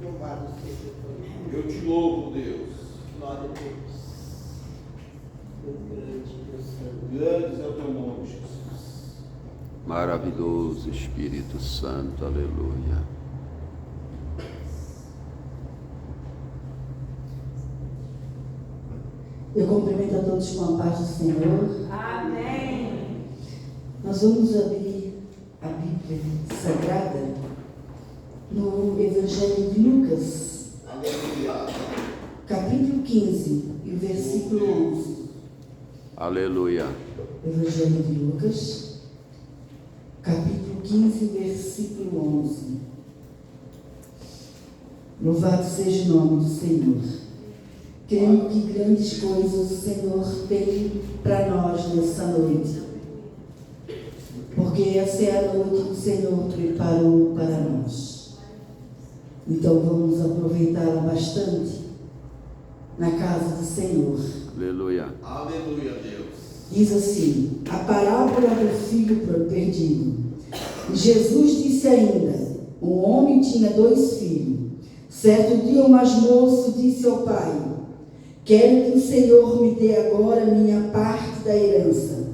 Louvado seja o teu nome. Eu te louvo, Deus. Glória a Deus. Deus grande, Deus santo. Grande é o teu nome, Jesus. Maravilhoso Espírito Santo, aleluia. Eu cumprimento a todos com a paz do Senhor. Amém. Nós vamos abrir a Bíblia Sagrada no Evangelho de Lucas, Aleluia. capítulo 15 e o versículo 11. Aleluia. Evangelho de Lucas, capítulo 15, versículo 11. Louvado seja o nome do Senhor. Creio que grandes coisas o Senhor tem para nós nessa noite. Porque essa é a noite que o Senhor preparou para nós. Então vamos aproveitá-la bastante na casa do Senhor. Aleluia. Aleluia, Deus. Diz assim, a parábola do filho perdido. E Jesus disse ainda, um homem tinha 2 filhos. Certo dia o mais moço disse ao pai, quero que o Senhor me dê agora minha parte da herança.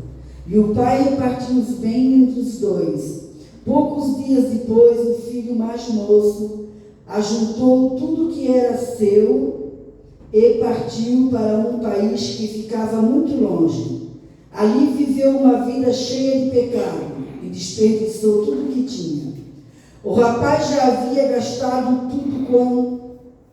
E o pai repartiu os bens entre os 2. Poucos dias depois, o filho mais moço ajuntou tudo que era seu e partiu para um país que ficava muito longe. Ali viveu uma vida cheia de pecado e desperdiçou tudo que tinha. O rapaz já havia gastado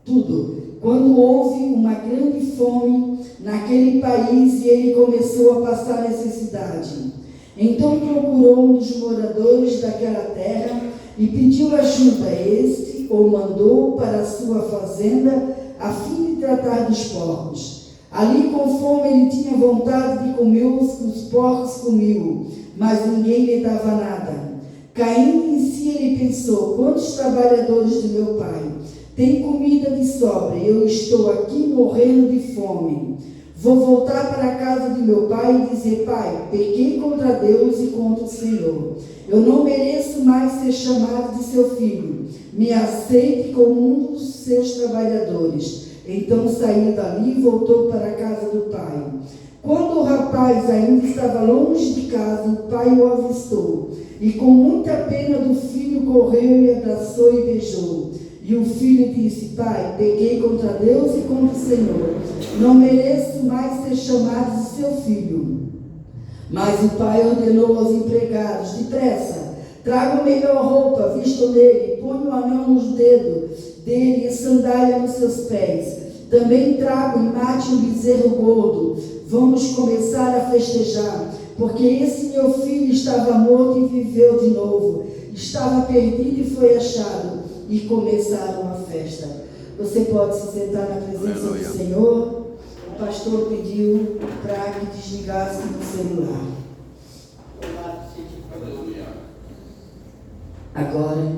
tudo quando houve uma grande fome naquele país e ele começou a passar necessidade. Então procurou um dos moradores daquela terra e pediu ajuda. Este o mandou para a sua fazenda a fim de tratar dos porcos. Ali, com fome, ele tinha vontade de comer os que os porcos comiam, mas ninguém lhe dava nada. Caindo em si, ele pensou, quantos trabalhadores de meu pai têm comida de sobra, eu estou aqui morrendo de fome. Vou voltar para a casa de meu pai e dizer, pai, pequei contra Deus e contra o Senhor. Eu não mereço mais ser chamado de seu filho. Me aceite como um dos seus trabalhadores. Então saiu dali e voltou para a casa do pai. Quando o rapaz ainda estava longe de casa, o pai o avistou. E com muita pena do filho correu e abraçou e beijou. E o filho disse, pai, pequei contra Deus e contra o Senhor. Não mereço mais ser chamado de seu filho. Mas o pai ordenou aos empregados, depressa, tragam melhor roupa, vistam nele, ponham um anel nos dedos dele e sandália nos seus pés. Também tragam e matem um bezerro gordo. Vamos começar a festejar, porque esse meu filho estava morto e viveu de novo. Estava perdido e foi achado. E começaram a festa. Você pode se sentar na presença Aleluia. do Senhor. O pastor pediu para que desligasse o celular. Louvado seja o teu nome. Aleluia. Agora,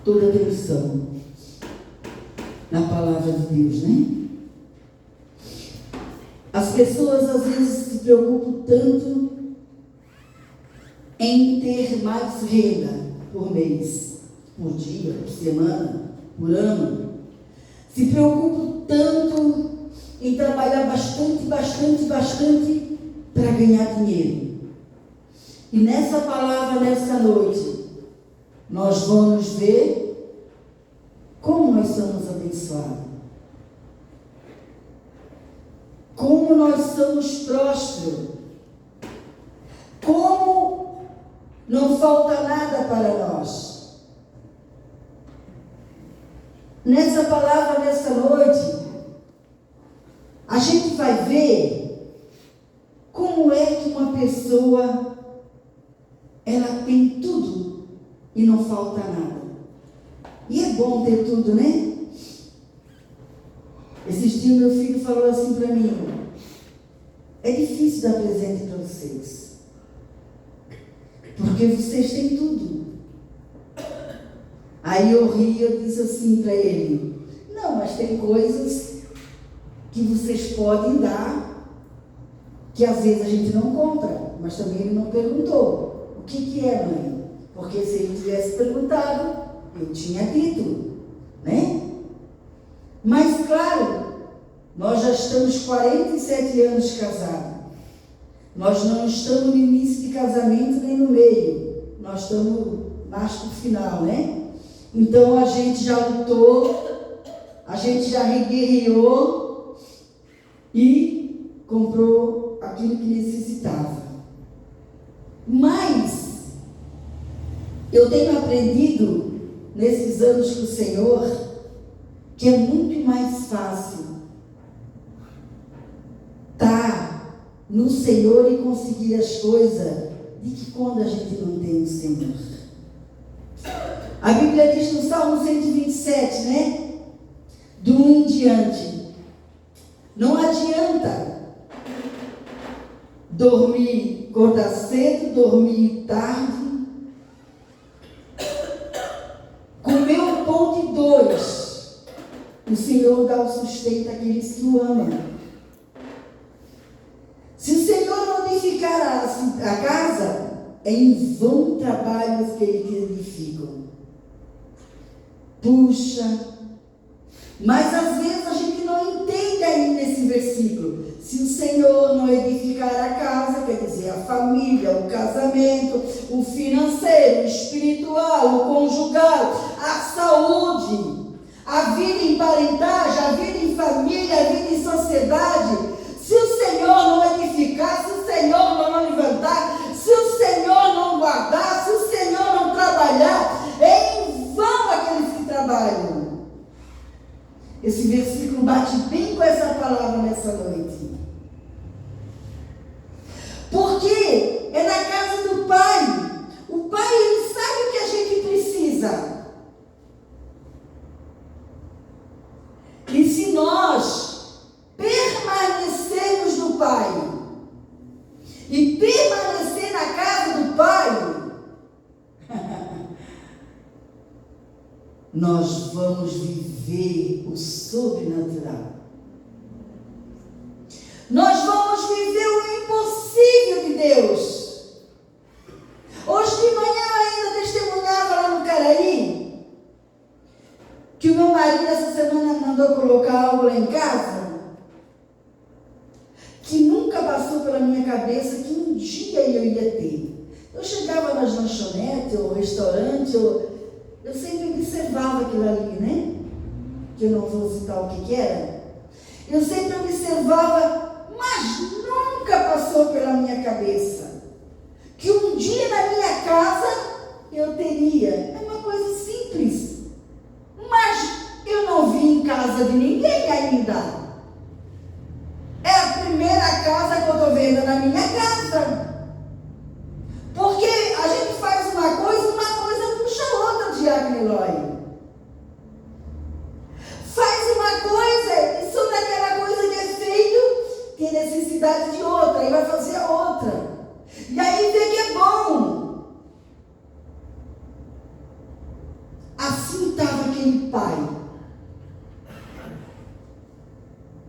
toda atenção na palavra de Deus, né? As pessoas às vezes se preocupam tanto em ter mais renda por mês, por dia, por semana, por ano. Se preocupam tanto em trabalhar bastante para ganhar dinheiro. E nessa palavra, nessa noite, nós vamos ver como nós somos abençoados. Como nós somos prósperos. Como não falta nada para nós. Nessa palavra, nessa noite, a gente vai ver como é que uma pessoa, ela tem tudo e não falta nada. E é bom ter tudo, né? Esses dias meu filho falou assim para mim, é difícil dar presente para vocês, porque vocês têm tudo. Aí eu ri e eu disse assim para ele, não, mas tem coisas que vocês podem dar, que às vezes a gente não compra, mas também ele não perguntou. O que é, mãe? Porque se ele tivesse perguntado, eu tinha título, né? Mas, claro, nós já estamos 47 anos casados. Nós não estamos no início de casamento nem no meio. Nós estamos mais pro final, né? Então, a gente já lutou, a gente já guerreou e comprou aquilo que necessitava. Mas, eu tenho aprendido nesses anos com o Senhor que é muito mais fácil estar no Senhor e conseguir as coisas do que quando a gente não tem o Senhor. A Bíblia diz no Salmo 127, né? Do 1 em diante. Não adianta dormir, acordar cedo, dormir tarde, comer o pão de dores. O Senhor dá o sustento àqueles que o amam. Se o Senhor não edificar a casa, é em vão trabalhos que Ele edificam. Puxa, mas às vezes a gente não entende aí nesse versículo. Se o Senhor não edificar a casa, quer dizer, a família, o casamento, o financeiro, o espiritual, o conjugal, a saúde, a vida em parentagem, a vida em família, a vida em sociedade, se o Senhor não edificar, se o Senhor não levantar, se o Senhor não guardar, se o Senhor não trabalhar, é em vão aqueles que trabalham. Esse versículo bate bem com essa palavra nessa noite. Porque é na casa do Pai. O Pai, Ele sabe o que a gente precisa. E se nós permanecermos no Pai e permanecer na casa do Pai, nós vamos viver o sobrenatural. Nós vamos viver o impossível de Deus. Hoje de manhã eu ainda testemunhava lá no Caraí que o meu marido essa semana mandou colocar algo lá em casa que nunca passou pela minha cabeça que um dia eu ia ter. Eu chegava nas lanchonetes ou restaurantes, eu sempre observava aquilo ali, né? Que eu não vou citar o que era. Eu sempre observava, mas nunca passou pela minha cabeça que um dia na minha casa eu teria. É uma coisa simples. Mas eu não vi em casa de ninguém ainda. É a primeira casa que eu estou vendo na minha casa. Porque a gente faz uma coisa puxa a outra, Diácono Eloy. Faz uma coisa e sobre aquela coisa que é feito, tem necessidade de outra, aí vai fazer a outra. E aí vê que é bom. Assim estava aquele pai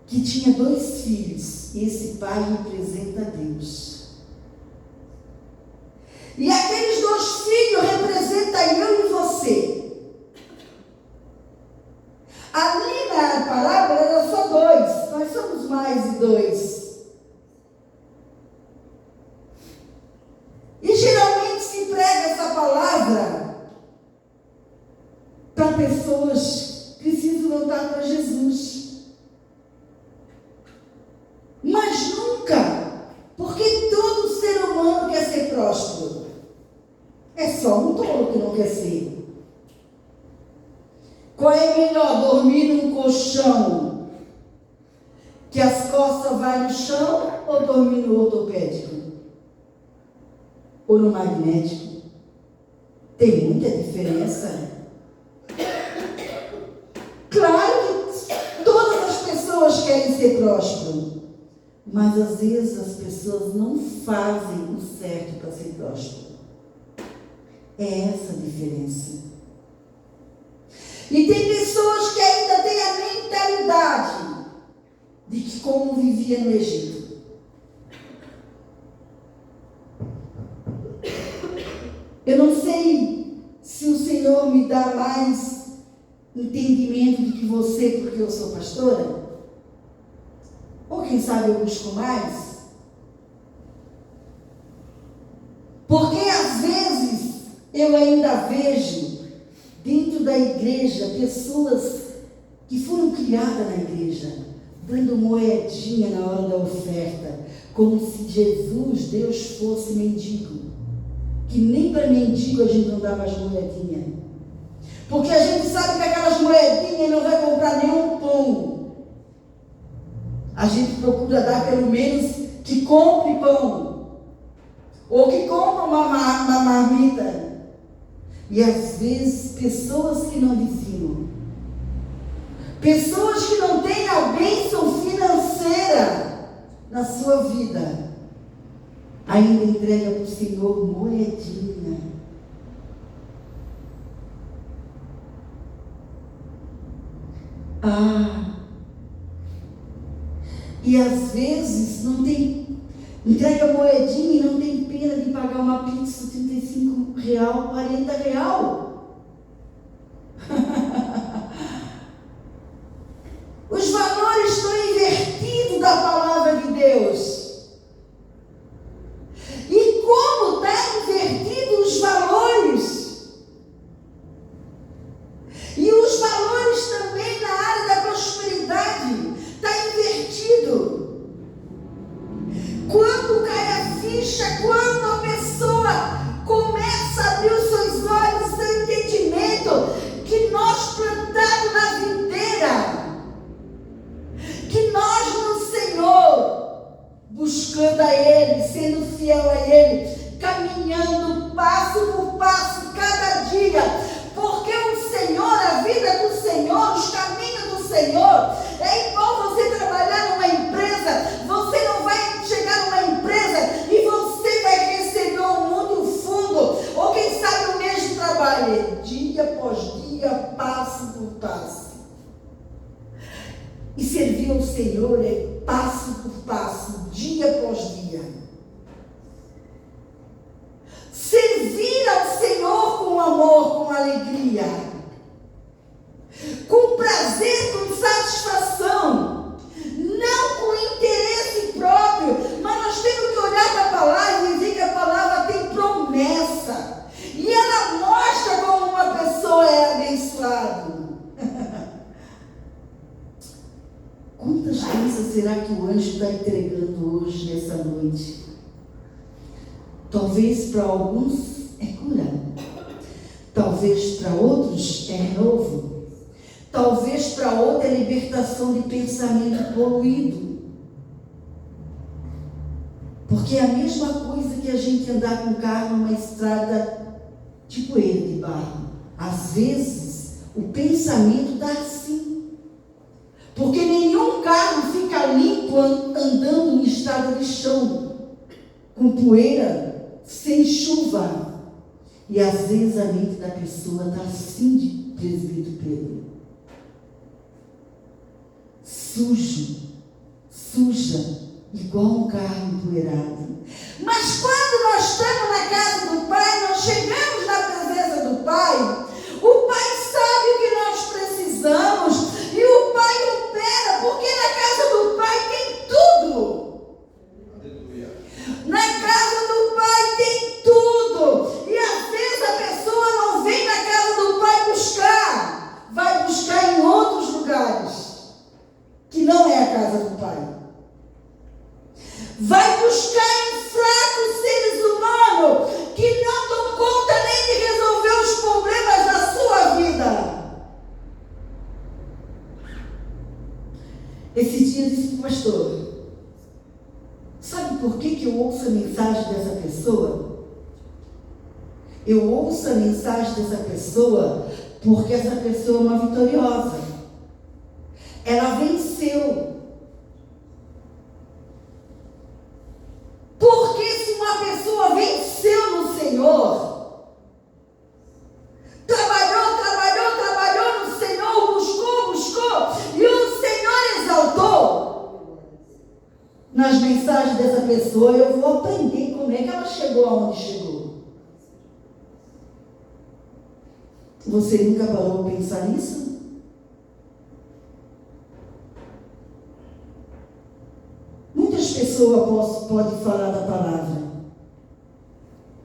que tinha 2 filhos, e esse pai representa Deus. E aqueles 2 filhos representam eu e você. Ali na parábola eram só 2, nós somos mais de 2. E geralmente se prega essa palavra para pessoas que precisam voltar para Jesus. Mas nunca, porque todo ser humano quer ser próspero. É só um tolo que não quer ser. Qual é melhor, dormir num colchão que as costas vai no chão ou dormir no ortopédico? Ou no magnético? Tem muita diferença. Claro que todas as pessoas querem ser prósperas, mas às vezes as pessoas não fazem o certo para ser próspero. É essa a diferença. E tem pessoas que ainda têm a mentalidade de que como vivia no Egito. Eu não sei se o Senhor me dá mais entendimento do que você, porque eu sou pastora? Ou quem sabe eu busco mais? Porque às vezes eu ainda vejo dentro da igreja pessoas que foram criadas na igreja, dando moedinha na hora da oferta, como se Jesus, Deus, fosse mendigo. Que nem para mendigo a gente não dava as moedinhas. Porque a gente sabe que aquelas moedinhas não vai comprar nenhum pão. A gente procura dar pelo menos que compre pão. Ou que compre uma marmita. E às vezes pessoas que não dizimam, pessoas que não têm a bênção financeira na sua vida, ainda entrega para o Senhor moedinha. E às vezes não tem, entrega moedinha e não tem pena de pagar uma pizza R$35, R$40. Os valores estão invertidos da palavra de Deus. E como está invertido os valores? E os valores também na área da prosperidade está invertido. Quando cai a ficha, quando a pessoa começa a abrir os seus olhos, seu entendimento, que nós plantamos na videira, que nós no Senhor, buscando a Ele, sendo fiel a Ele, caminhando passo por passo, cada dia, porque o Senhor, a vida do Senhor, os caminhos do Senhor, é igual você trabalhar numa empresa. Você não vai chegar numa empresa e você vai receber um mundo fundo, ou quem sabe o mesmo trabalho, é dia após dia, passo por passo. E servir ao Senhor é passo por passo, dia após dia. Servir ao Senhor com amor, com alegria, com prazer, com satisfação, não com interesse próprio, mas nós temos que olhar para a palavra e ver que a palavra tem promessa, e ela mostra como uma pessoa é abençoada. Quantas bênçãos será que o anjo está entregando hoje, nessa noite? Talvez para alguns é cura, talvez para outros é renovo, talvez para outra é libertação de pensamento poluído. Porque é a mesma coisa que a gente andar com o carro numa estrada de poeira, de barro. Às vezes o pensamento dá assim, porque nenhum carro fica limpo andando em estrada de chão, com poeira, sem chuva. E às vezes a mente da pessoa está assim, de presbítero Pedro, suja, igual um carro empoeirado. Mas quando nós estamos na casa do Pai, nós chegamos na presença do Pai, o Pai sabe o que nós precisamos e o Pai opera, porque na casa do Pai tem tudo. Na casa do Pai tem tudo. E às vezes a pessoa não vem na casa do Pai buscar, vai buscar em outros lugares que não é a casa do Pai. Vai buscar em fracos seres humanos que não dão conta nem de resolver os problemas da sua vida. Esse dia eu disse para o pastor: sabe por que eu ouço a mensagem dessa pessoa? Eu ouço a mensagem dessa pessoa porque essa pessoa é uma vitoriosa. Ela venceu. Porque se uma pessoa venceu no Senhor, trabalhou no Senhor, buscou, e o Senhor exaltou, nas mensagens dessa pessoa eu vou aprender como é que ela chegou aonde chegou. Você nunca parou para pensar nisso? Muitas pessoas podem falar da palavra.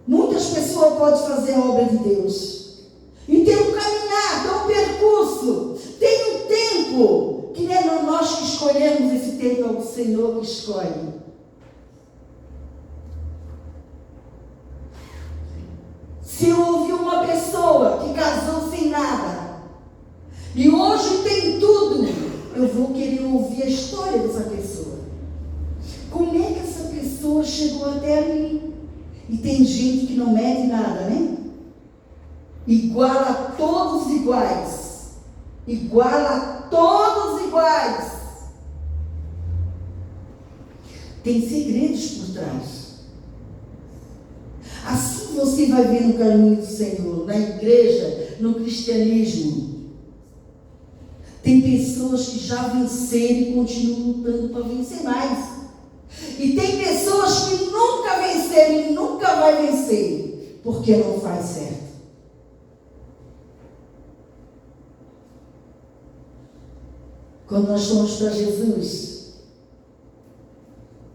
Muitas pessoas podem fazer a obra de Deus. E tem um caminhar, tem um percurso, tem um tempo, que não é nós que escolhemos esse tempo, é o Senhor que escolhe. Se eu ouvir uma pessoa que casou sem nada, e hoje tem tudo, eu vou querer ouvir a história dessa pessoa. Como é que essa pessoa chegou até mim? E tem gente que não mede nada, né? Iguala a todos iguais. Iguala a todos iguais. Tem segredos por trás. Assim você vai ver no caminho do Senhor, na igreja, no cristianismo. Tem pessoas que já venceram e continuam lutando para vencer mais. E tem pessoas que nunca venceram e nunca vai vencer, porque não faz certo. Quando nós fomos para Jesus,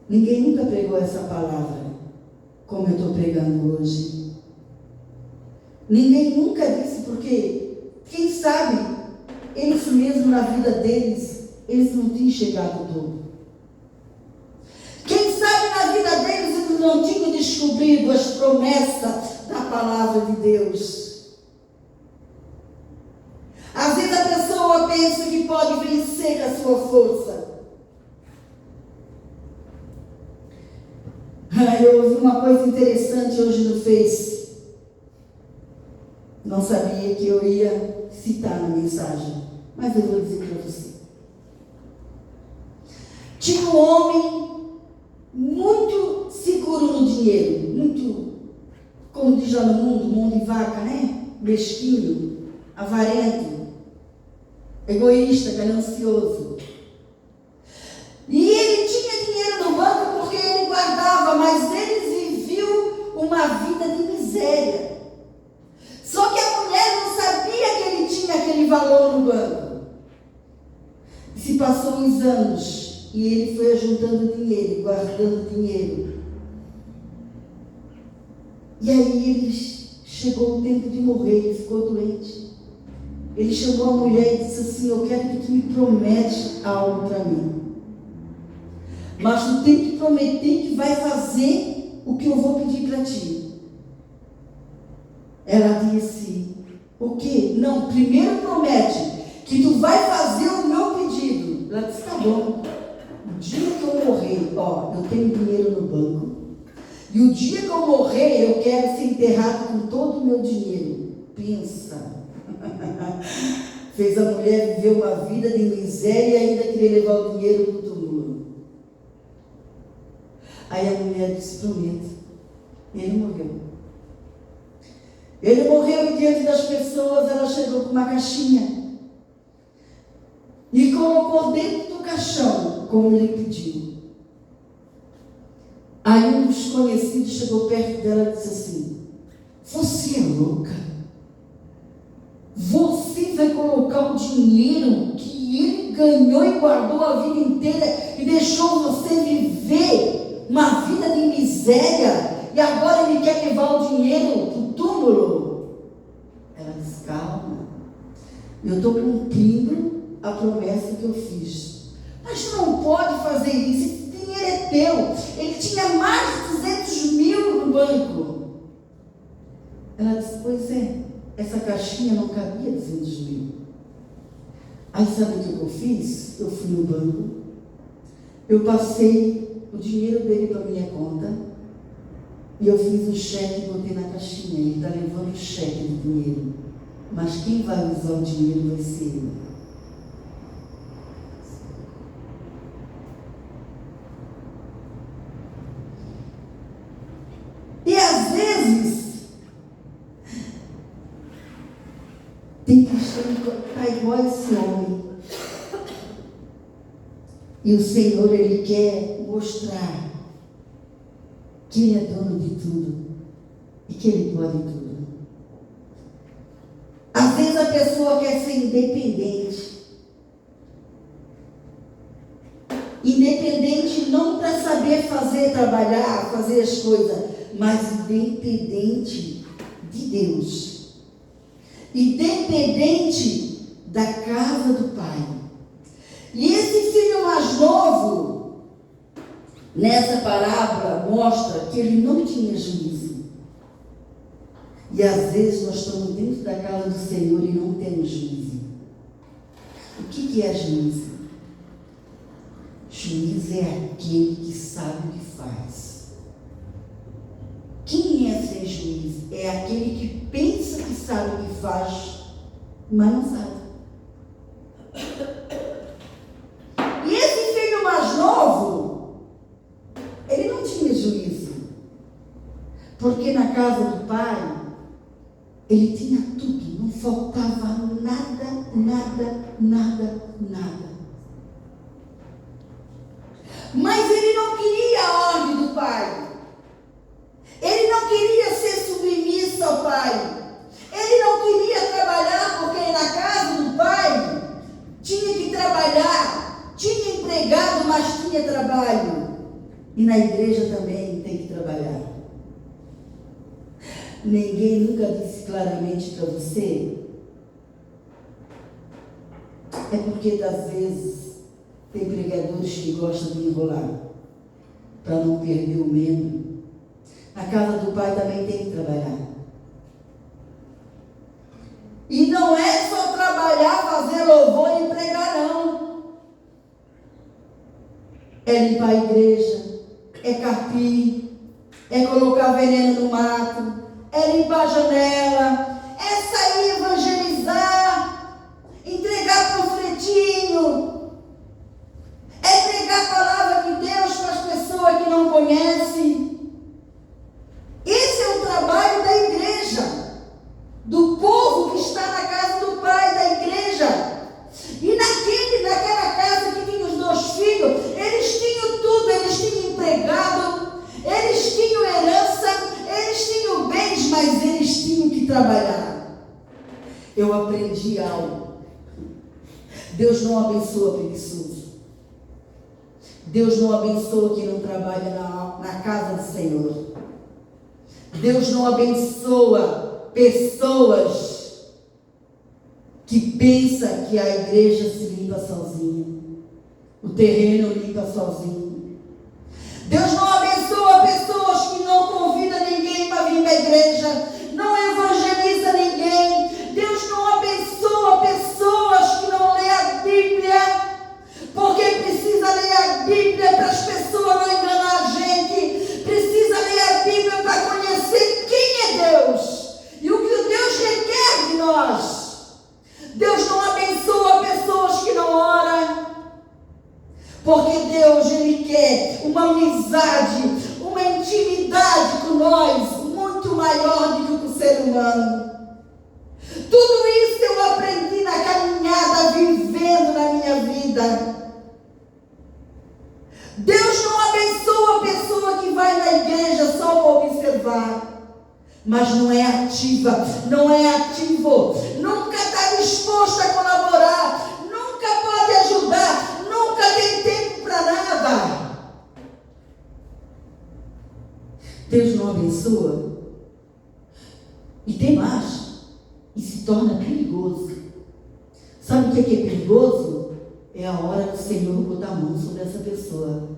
ninguém nunca pregou essa palavra como eu estou pregando hoje. Ninguém nunca disse, porque quem sabe eles mesmos na vida deles, eles não tinham chegado todo. Quem sabe na vida deles eles não tinham descobrido as promessas da palavra de Deus. Às vezes a pessoa pensa que pode vencer com a sua força. Eu ouvi uma coisa interessante hoje no Face. Não sabia que eu ia citar na mensagem, mas eu vou dizer para você. Tinha um homem muito seguro no dinheiro, muito, como diz lá no mundo, mão de vaca, né? Mesquinho, avarento, egoísta, ganancioso. E ele tinha dinheiro no banco porque ele guardava, mas ele viveu uma vida de miséria. Só que a mulher não sabia que ele tinha aquele valor no banco. E se passou uns anos e ele foi juntando dinheiro, guardando dinheiro. E aí ele chegou o tempo de morrer, ele ficou doente. Ele chamou a mulher e disse assim: eu quero que tu me prometes algo para mim. Mas tu tem que prometer que vai fazer o que eu vou pedir para ti. Ela disse: o quê? Não, primeiro promete que tu vai fazer o meu pedido. Ela disse: tá bom. O dia que eu morrer, ó, eu tenho dinheiro no banco. E o dia que eu morrer, eu quero ser enterrado com todo o meu dinheiro. Pensa. Fez a mulher viver uma vida de miséria e ainda querer levar o dinheiro para o túmulo. Aí a mulher disse: prometo. E ele morreu. Ele morreu e diante das pessoas ela chegou com uma caixinha e colocou dentro do caixão, como ele pediu. Aí um desconhecido chegou perto dela e disse assim: você é louca? Você vai colocar o dinheiro que ele ganhou e guardou a vida inteira e deixou você viver uma vida de miséria, e agora ele quer levar o dinheiro para o túmulo? Ela disse: calma, eu estou cumprindo a promessa que eu fiz. Mas não pode fazer isso, esse dinheiro é teu. Ele tinha mais de 200 mil no banco. Ela disse: pois é, essa caixinha não cabia 200 mil. Aí sabe o que eu fiz? Eu fui no banco, eu passei o dinheiro dele para minha conta e eu fiz um cheque e botei na caixinha. Ele está levando o cheque de dinheiro, mas quem vai usar o dinheiro vai ser ele. E às vezes tem cristão que está igual a esse homem. E o Senhor, Ele quer mostrar que Ele é dono de tudo e que Ele pode tudo. Às vezes vezes a pessoa quer ser independente. Independente não para saber trabalhar, fazer as coisas, mas independente de Deus. Independente da casa do Pai. E esse filho mais novo, nessa parábola, mostra que ele não tinha juízo. E às vezes nós estamos dentro da casa do Senhor e não temos juízo. O que é juízo? Juiz é aquele que sabe o que faz. Quem é ser juiz? É aquele que pensa que sabe o que faz, mas não sabe. E esse filho mais novo, ele não tinha juízo. Porque na casa do pai, ele tinha tudo, não faltava nada, nada, nada, nada. Mas ele não queria a ordem do pai. Ele não queria ser submisso ao pai. Ele não queria trabalhar, porque na casa do pai tinha que trabalhar. Tinha empregado, mas tinha trabalho. E na igreja também tem que trabalhar. Ninguém nunca disse claramente para você. É porque às vezes tem pregadores que gostam de enrolar, para não perder o membro. Na casa do pai também tem que trabalhar. E não é só trabalhar, fazer louvor e pregar, não. É limpar a igreja, é carpir, é colocar veneno no mato, é limpar a janela, é sair evangelizar, entregar panfletinho, é pregar a palavra de Deus para as pessoas que não conhecem. Esse é o trabalho da igreja, do povo que está na casa do pai, da igreja. E naquela casa que tinha os 2 filhos, eles tinham tudo, eles tinham empregado, eles tinham herança, eles tinham bens, mas eles tinham que trabalhar. Eu aprendi algo. Deus não abençoa preguiçoso. Deus não abençoa quem não trabalha na casa do Senhor. Deus não abençoa pessoas que pensam que a igreja se limpa sozinha, o terreno limpa sozinho. Deus não abençoa pessoas que não convidam ninguém para vir para a igreja, não evangeliza ninguém. Deus não abençoa pessoas que não lêem a Bíblia, porque precisa ler a Bíblia para as pessoas não enganar a gente. Precisa ler a Bíblia para conhecer quem é Deus e o que Deus requer de nós. Deus não abençoa pessoas que não oram, porque Deus, Ele quer uma amizade, uma intimidade com nós muito maior do que o ser humano. Tudo isso eu aprendi na caminhada, vivendo na minha vida. Deus não abençoa a pessoa que vai na igreja só para observar, mas não é ativa, não é ativo, nunca está disposto a colaborar, nunca pode ajudar, nunca tem tempo para nada. Deus não abençoa. E tem mais, e se torna perigoso. Sabe o que é perigoso? É a hora que o Senhor botar a mão sobre essa pessoa.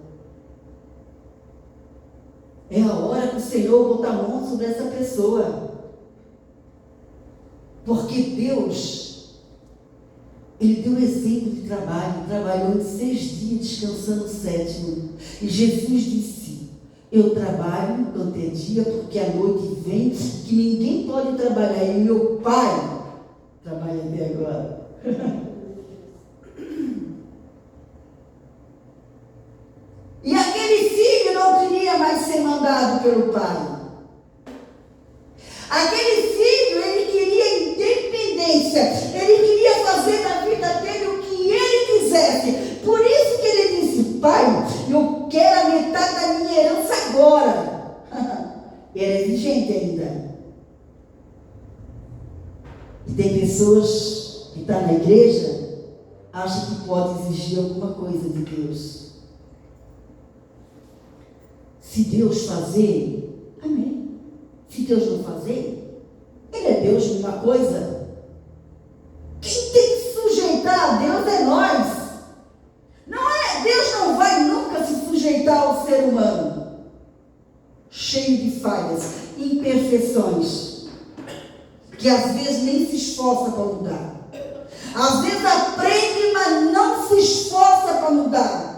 É a hora que o Senhor botar a mão sobre essa pessoa. Porque Deus, Ele deu exemplo de trabalho. Trabalhou em 6 dias, descansando o 7º. E Jesus disse: eu trabalho enquanto é dia, porque a noite vem que ninguém pode trabalhar. E meu Pai trabalha até agora. E aquele filho não queria mais ser mandado pelo pai. Aquele filho, ele queria independência. Ele queria fazer na vida dele o que ele quisesse. Por isso que ele disse: pai, eu quero a metade da minha herança agora. Era exigente ainda. E tem pessoas que estão na igreja, acham que pode exigir alguma coisa de Deus. Se Deus fazer, amém. Se Deus não fazer, Ele é Deus de uma coisa. Quem tem que sujeitar a Deus é nós. Não é, Deus não vai nunca se sujeitar ao ser humano, cheio de falhas, imperfeições, que às vezes nem se esforça para mudar. Às vezes aprende, mas não se esforça para mudar.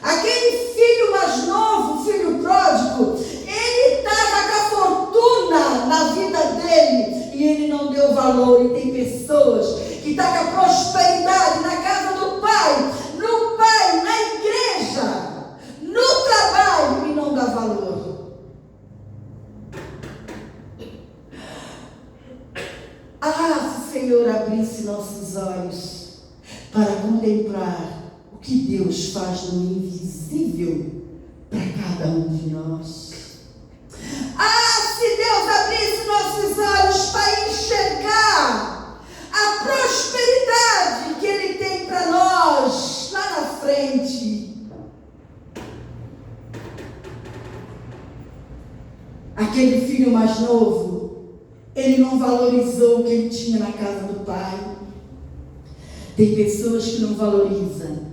Aquele filho mais novo, filho pródigo, ele estava com a fortuna na vida dele e ele não deu valor. E tem pessoas que estão com a prosperidade na casa do pai, no pai, na igreja, no trabalho e não dá valor. Ah, se o Senhor abrisse nossos olhos para contemplar o que Deus faz no invisível para cada um de nós. Ah, se Deus abrisse nossos olhos para enxergar a prosperidade que Ele tem para nós lá na frente. Aquele filho mais novo, ele não valorizou o que ele tinha na casa do pai. Tem pessoas que não valorizam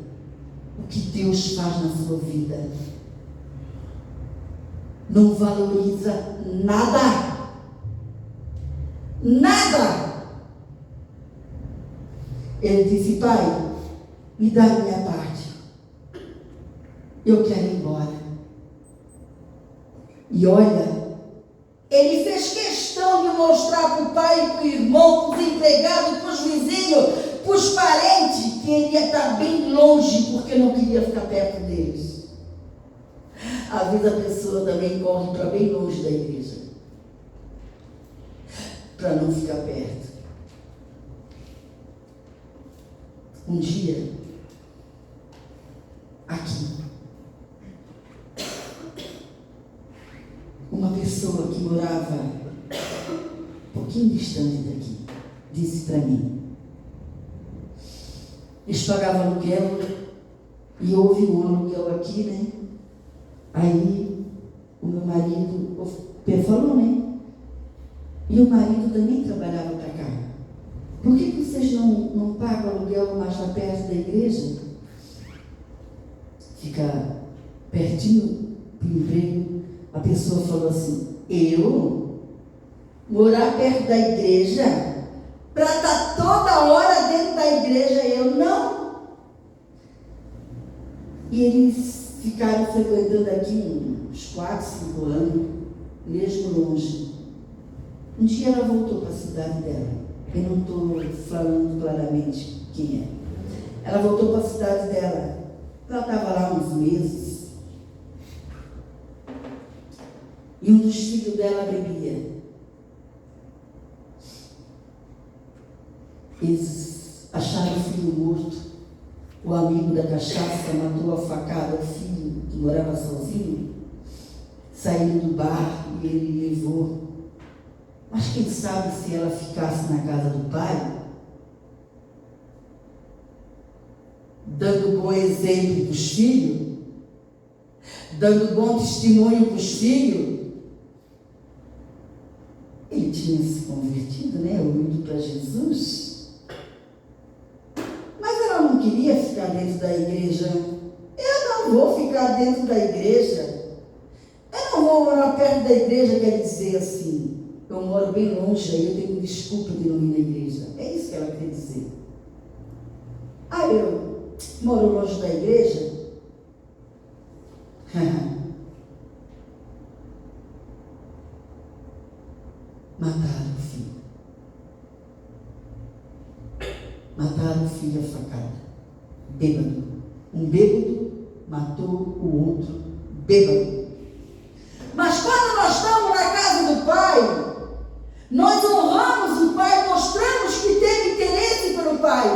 o que Deus faz na sua vida. Não valoriza nada. Nada. Ele disse: pai, me dá a minha parte. Eu quero ir embora. E olha, ele fez questão de mostrar para o pai, para o irmão, para os empregados, para os vizinhos, para os parentes, que ele ia estar bem longe, porque não queria ficar perto deles. Às vezes a pessoa também corre para bem longe da igreja, para não ficar perto. Um dia, aqui, uma pessoa que morava um pouquinho distante daqui, disse para mim, eles pagavam aluguel e houve um aluguel aqui, né? Aí o meu marido falou, né? E o marido também trabalhava para cá. Por que vocês não pagam aluguel mais lá perto da igreja? Fica pertinho do emprego. A pessoa falou assim: eu morar perto da igreja para estar toda hora dentro da igreja? Eu não. E eles ficaram frequentando aqui uns 4, 5 anos, mesmo longe. Um dia ela voltou para a cidade dela. Eu não estou falando claramente quem é. Ela voltou para a cidade dela. Ela estava lá uns meses. E um dos filhos dela bebia. Eles acharam o filho morto. O amigo da cachaça matou a facada o filho que morava sozinho. Saíram do bar e ele levou. Mas quem sabe se ela ficasse na casa do pai, dando bom exemplo para os filhos, dando bom testemunho para os filhos, ele tinha se convertido, né? Unido para Jesus. Mas ela não queria ficar dentro da igreja. Eu não vou ficar dentro da igreja. Eu não vou morar perto da igreja, quer dizer assim. Eu moro bem longe, aí eu tenho desculpa de não ir na igreja. É isso que ela quer dizer. Ah, eu moro longe da igreja? Mataram o filho. Mataram o filho a facada. Bêbado. Um bêbado matou o outro bêbado. Mas quando nós estamos na casa do Pai, nós honramos o Pai, mostramos que temos interesse pelo Pai.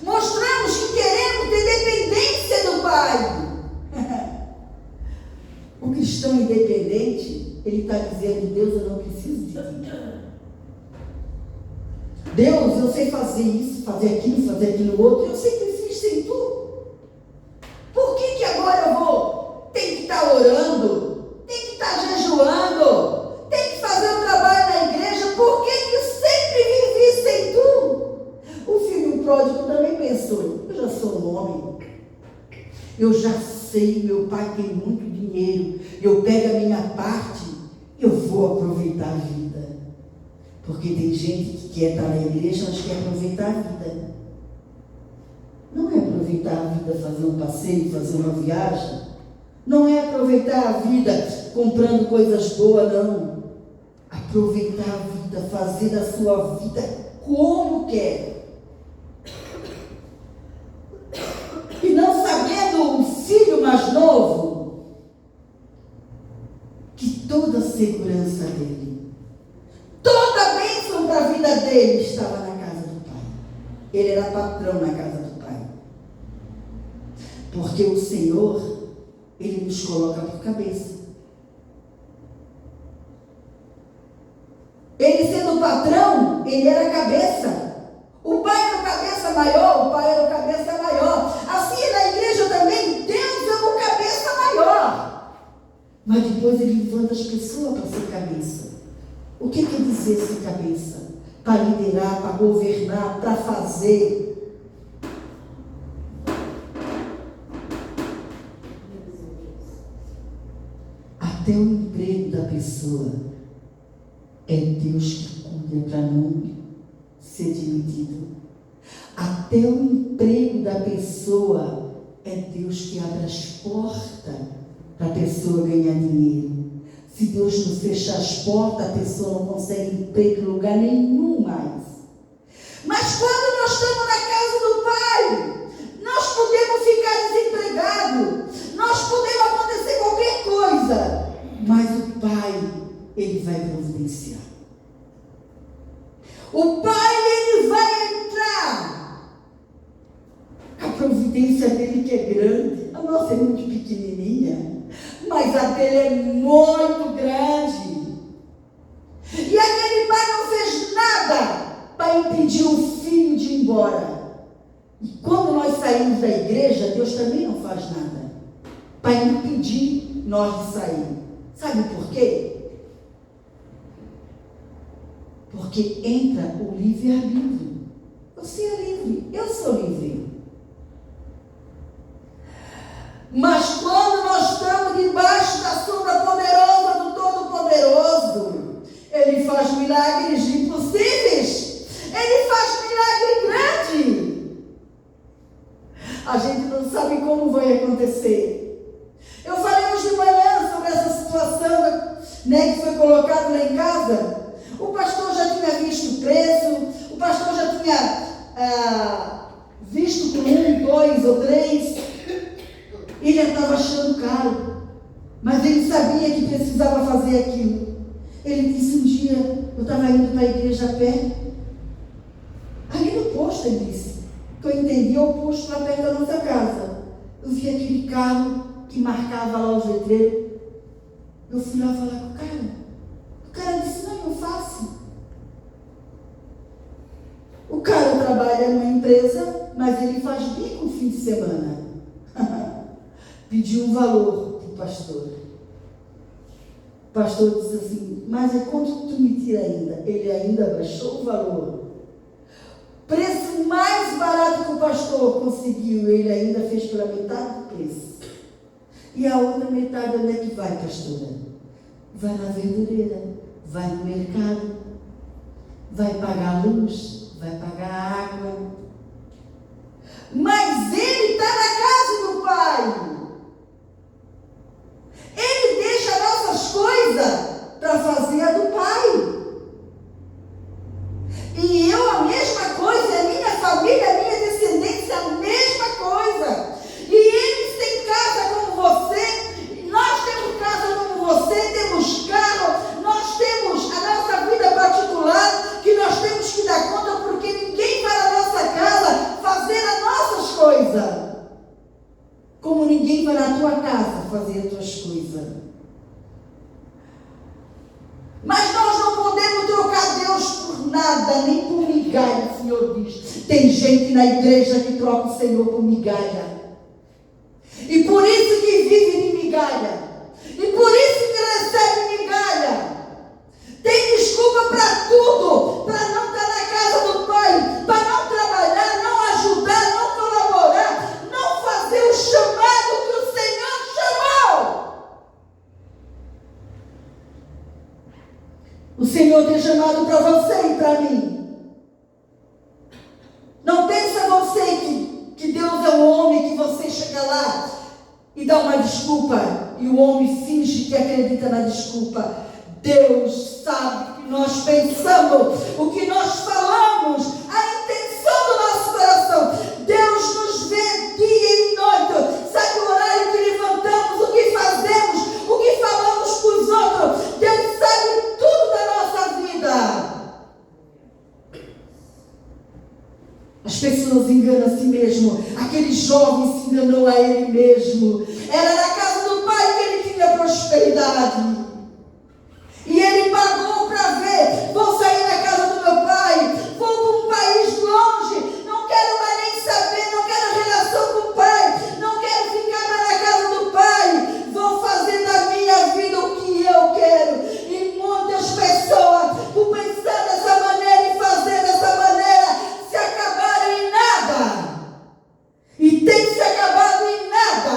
Mostramos que queremos ter dependência do Pai. O cristão independente, ele está dizendo: Deus, eu não preciso de ti. Deus, eu sei fazer isso, fazer aquilo outro, eu sempre fiz sem tu. Por que agora eu vou? Tem que estar orando, tem que estar jejuando, tem que fazer um trabalho na igreja, por que eu sempre vivi sem tu? O filho pródigo também pensou, eu já sou um homem, eu já sei, meu pai tem muito dinheiro, eu pego a minha parte, eu vou aproveitar a vida. Porque tem gente que quer estar na igreja, mas quer aproveitar a vida. Não é aproveitar a vida fazer um passeio, fazer uma viagem. Não é aproveitar a vida comprando coisas boas, não. Aproveitar a vida, fazer da sua vida como quer. E não sabendo o filho mais novo, que toda a segurança dele, toda a bênção para a vida dele estava na casa do pai. Ele era patrão na casa do pai. Porque o Senhor, Ele nos coloca por cabeça. Ele sendo patrão, Ele era cabeça. O pai era o cabeça maior, o pai era o cabeça maior. Assim na igreja também, Deus é o cabeça maior. Mas depois Ele levanta as pessoas para ser cabeça. O que quer dizer ser cabeça? Para liderar, para governar, para fazer. Até o emprego da pessoa é Deus que cuida para não ser demitido. Até o emprego da pessoa é Deus que abre as portas para a pessoa ganhar dinheiro. Se Deus não fechar as portas, a pessoa não consegue emprego em lugar nenhum mais. Mas quando nós estamos na casa do Pai, nós podemos ficar desempregados, nós podemos acontecer qualquer coisa, mas o Pai, Ele vai providenciar. O Pai, Ele vai entrar. A providência dele que é grande, a nossa é muito pequenininha, mas a dele é muito grande. E aquele pai não fez nada para impedir o filho de ir embora. E quando nós saímos da igreja, Deus também não faz nada para impedir nós de sair. Sabe por quê? Porque entra o livre-arbítrio. Você é livre, eu sou livre. Mas quando nós estamos debaixo da sombra poderosa do Todo-Poderoso, Ele faz milagres impossíveis. Ele faz milagre grande. A gente não sabe como vai acontecer. Eu falei hoje de manhã sobre essa situação, né, que foi colocado lá em casa. O pastor já tinha visto o preço, o pastor já tinha visto por 1, 2 ou 3. Ele estava achando caro, mas ele sabia que precisava fazer aquilo. Ele disse um dia, eu estava indo para a igreja a pé, ali no posto, ele disse, que eu entendia o posto lá perto da nossa casa. Eu vi aquele carro que marcava lá os letreiros. Eu fui lá falar com o cara. O cara disse, não, eu faço. O cara trabalha numa empresa, mas ele faz bico no fim de semana. Pediu um valor para o pastor. O pastor disse assim, mas é quanto tu me tira ainda? Ele ainda baixou o valor. Preço mais barato que o pastor conseguiu, ele ainda fez pela metade do preço. E a outra metade, onde é que vai, pastora? Vai na verdureira, vai no mercado, vai pagar a luz, vai pagar a água. Mas ele está na casa do Pai. Ele deixa nossas coisas para fazer a do Pai. E eu a mesma coisa, a minha família, a minha descendência, a mesma coisa. E eles têm casa como você, nós temos casa como você, temos carro, nós temos a nossa vida particular, que nós temos que dar conta, porque ninguém vai na nossa casa fazer as nossas coisas. Como ninguém vai na tua casa fazer as tuas coisas. Mas nós não podemos trocar Deus por nada, nem por migalha. pastor diz, tem gente na igreja que troca o Senhor por migalha. E por isso que vive de migalha. E por isso que recebe migalha. Tem desculpa para tudo. Para não estar na casa do Pai. Para não trabalhar, não ajudar, não colaborar. Não fazer o chamado que o Senhor chamou. O Senhor tem chamado para você e para mim. Não pensa você que Deus é um homem que você chega lá e dá uma desculpa e o homem finge que acredita na desculpa. Deus sabe o que nós pensamos, o que nós falamos, a intenção do nosso coração. Deus nos vê dia e noite, sabe o horário que levantamos, o que fazemos, o que falamos com os outros. Deus sabe tudo da nossa vida. As pessoas enganam a si mesmo. Aquele jovem se enganou a ele mesmo. Era na casa do pai que ele tinha prosperidade. E ele pagou para ver. Vou sair da casa do meu pai. Vou para um país longe. Não quero mais nem saber. Não quero relação com o pai. Não quero ficar mais na casa do pai. Vou fazer da minha vida o que eu quero. E muitas pessoas, por pensar dessa maneira e fazer dessa maneira, se acabaram em nada. E tem se acabado em nada.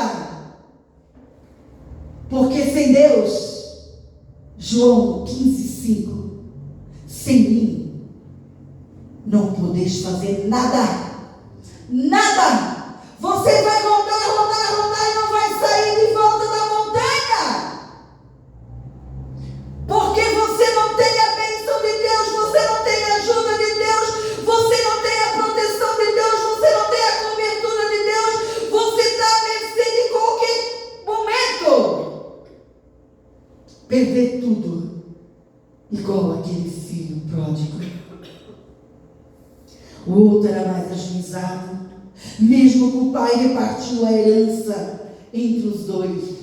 Porque sem Deus, João 15:5, sem mim não podeis fazer nada. Nada. Você vai rodar e não vai sair de volta da montanha. Porque você não tem a bênção de Deus, você não tem a ajuda de Deus, você não tem a proteção de Deus, você não tem a cobertura de Deus, você está à mercê de qualquer momento. Perder tudo, igual aquele filho pródigo. O outro era mais ajuizado, mesmo que o pai repartiu a herança entre os dois.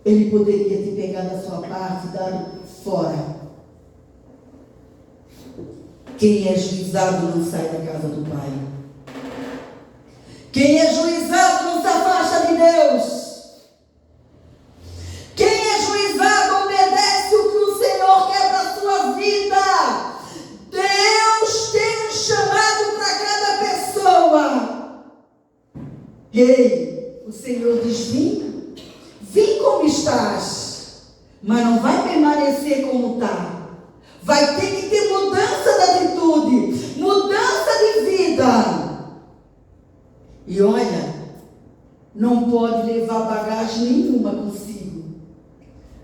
Ele poderia ter pegado a sua parte e dado fora. Quem é juizado não sai da casa do pai. Quem é juizado não se afasta de Deus. Quem é juizado obedece o que o Senhor quer para a sua vida. Deus tem um chamado para cada pessoa. Ei, o Senhor diz: vim como estás, mas não vai permanecer como está. Vai ter que ter mudança de atitude, mudança de vida. E olha, não pode levar bagagem nenhuma consigo.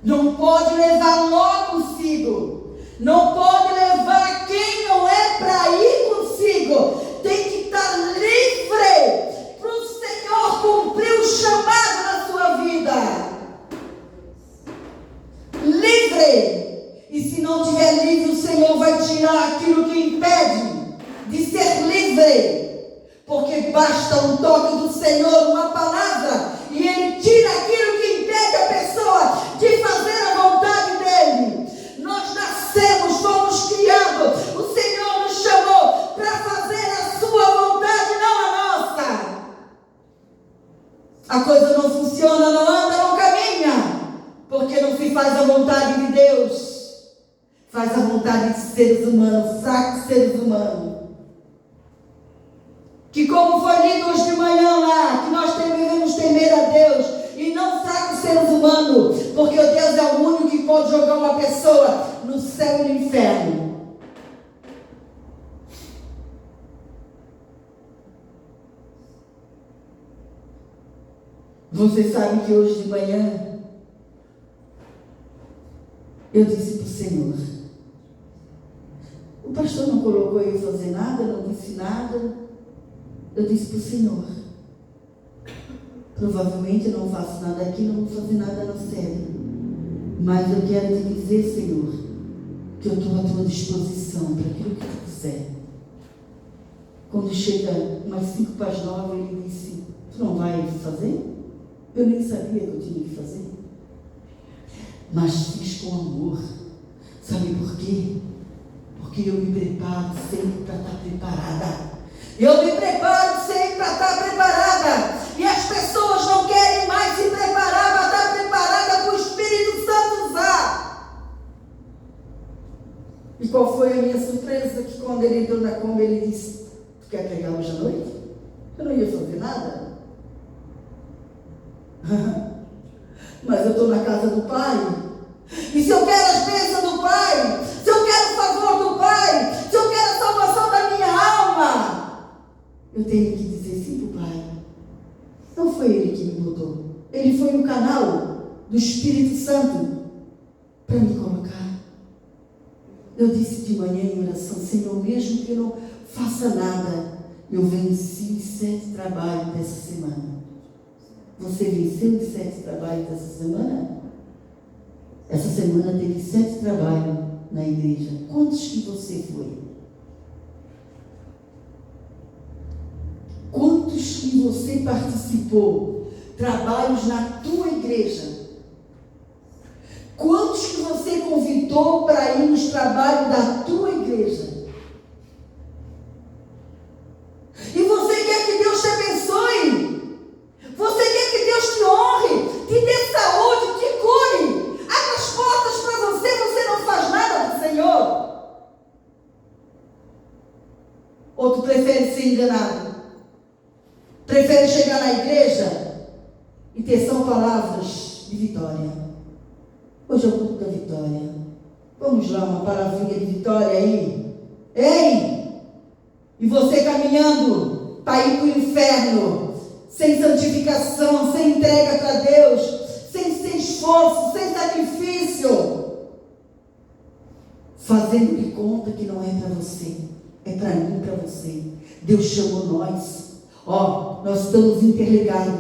Não pode levar ló consigo. Não pode levar quem não é para ir consigo. Tem que estar livre para o Senhor cumprir o chamado na sua vida. Livre. E se não tiver livre, o Senhor vai tirar aquilo que impede de ser livre. Porque basta um toque do Senhor, uma palavra, e Ele tira aquilo que impede a pessoa de fazer a vontade dEle. Nós nascemos, fomos criados, o Senhor nos chamou para fazer a sua vontade, não a nossa. A coisa não funciona, não anda, não caminha, porque não se faz a vontade de Deus, faz a vontade de seres humanos, fracos seres humanos. Que como foi lido hoje de manhã lá, que nós devemos temer a Deus e não fracos seres humanos, porque o Deus é o único que pode jogar uma pessoa no céu e no inferno. Você sabe que hoje de manhã eu disse para o Senhor: o pastor não colocou eu fazer nada, não disse nada. Eu disse para o Senhor: provavelmente eu não faço nada aqui, não vou fazer nada na série, mas eu quero te dizer, Senhor, que eu estou à tua disposição para aquilo que tu quiser. Quando chega umas 5 para as 9, ele disse: tu não vai fazer? Eu nem sabia que eu tinha que fazer, mas fiz com amor. Sabe por quê? Porque Porque eu me preparo sempre para estar preparada. Eu me preparo sempre para estar preparada. E as pessoas não querem mais se preparar para estar preparada para o Espírito Santo usar. E qual foi a minha surpresa? Que quando ele entrou na Kombi, ele disse: tu quer pregar hoje à noite? Eu não ia fazer nada. Mas eu estou na casa do Pai. E se eu quero as bênçãos do Pai, se eu quero o favor do Pai, se eu quero a salvação da minha alma, eu tenho que dizer sim para o Pai. Não foi Ele que me botou. Ele foi no canal do Espírito Santo para me colocar. Eu disse de manhã em oração: Senhor, mesmo que eu não faça nada, eu venci os 7 trabalhos dessa semana. Você venceu os 7 trabalhos dessa semana? Essa semana teve 7 trabalhos na igreja. Quantos que você foi? Quantos que você participou? Trabalhos na tua igreja. Quantos que você convidou para ir nos trabalhos da tua igreja? E você quer que Deus te abençoe? Você quer que Deus te honre, te dê saúde, te cure, abra as portas para você, você não faz nada para o Senhor? Ou tu prefere ser enganado? Prefere chegar na igreja e ter só palavras de vitória? Hoje é o culto da vitória. Vamos lá, uma palavrinha de vitória aí. Ei! E você caminhando para ir para o inferno, sem santificação, sem entrega para Deus, sem esforço, sem sacrifício, fazendo de conta que não é para você, é para mim, para você. Deus chamou nós. Nós estamos interligados,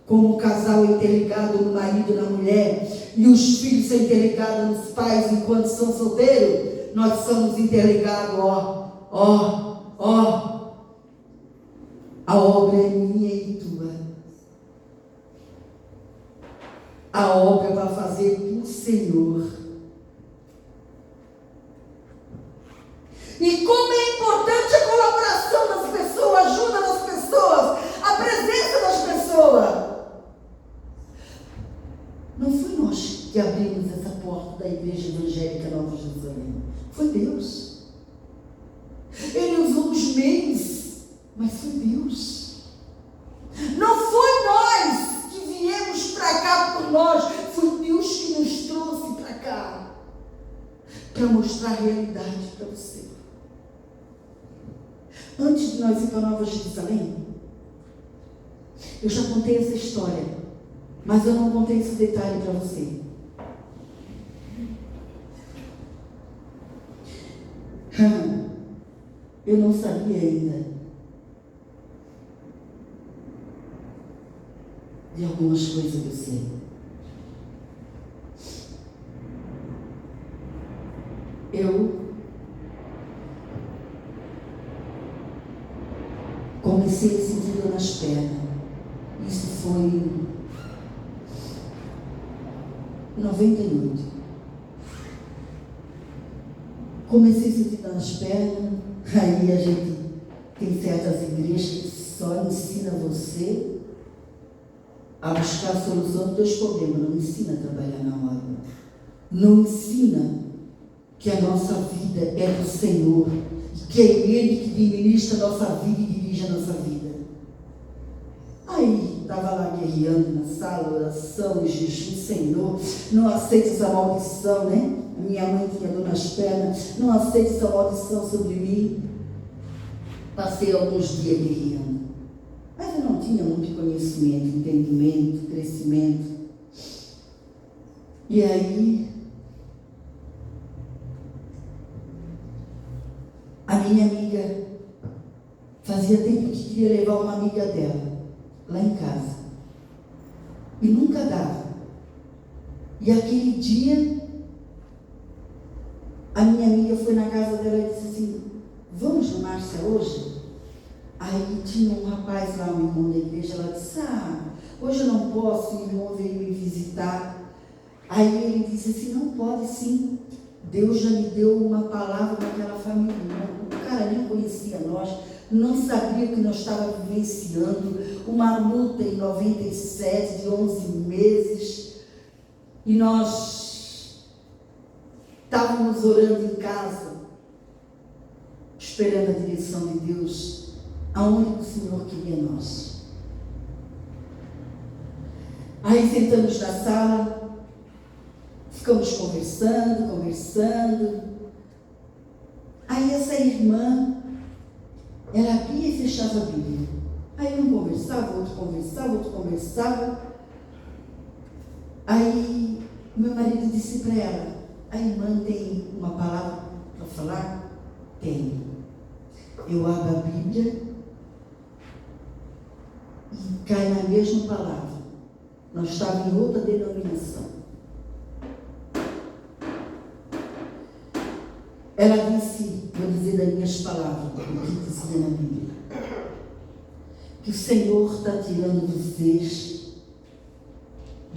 como um casal interligado no marido e na mulher, e os filhos são interligados nos pais enquanto são solteiros. Nós somos interligados, a obra é minha e tua. A obra é para fazer para o Senhor. E como é importante a colaboração das pessoas, a ajuda das pessoas, a presença das pessoas. Não foi nós que abrimos essa porta da Igreja Evangélica Nova Jerusalém. Foi Deus. Ele usou os meios, mas foi Deus. Não foi nós que viemos para cá por nós, foi Deus que nos trouxe para cá, para mostrar a realidade para você. Antes de nós ir para Nova Jerusalém, eu já contei essa história, mas eu não contei esse detalhe para você. Eu não sabia ainda de algumas coisas que eu sei. Eu comecei a sentir dor nas pernas. Isso foi em 98. Comecei a sentir dor nas pernas. Aí a gente tem certas igrejas que só ensina você a buscar a solução dos teus problemas. Não ensina a trabalhar na hora. Não ensina que a nossa vida é do Senhor. Que é Ele que administra a nossa vida e dirige a nossa vida. Aí, estava lá guerreando na sala, oração, jejum, Senhor, não aceite essa maldição, né? A minha mãe tinha dor nas pernas, não aceite essa maldição sobre mim. Passei alguns dias guerreando. Mas eu não tinha muito conhecimento, entendimento, crescimento. E aí, a minha amiga, fazia tempo que queria levar uma amiga dela lá em casa. E nunca dava. E aquele dia, a minha amiga foi na casa dela e disse assim: vamos no Márcia hoje? Aí tinha um rapaz lá, um irmão da igreja, ela disse: hoje eu não posso, o irmão veio me visitar. Aí ele disse assim: não pode sim, Deus já me deu uma palavra naquela não sabia o que nós estávamos vivenciando, uma luta em 97, de 11 meses, e nós estávamos orando em casa, esperando a direção de Deus, aonde o Senhor queria nós. Aí sentamos na sala, ficamos conversando. Aí essa irmã, ela abria e fechava a Bíblia. Aí um conversava, outro conversava. Aí meu marido disse para ela: a irmã tem uma palavra para falar? Tem. Eu abro a Bíblia e cai na mesma palavra. Nós estávamos em outra denominação. Ela disse, vou dizer das minhas palavras, o que dizia na Bíblia, que o Senhor está tirando vocês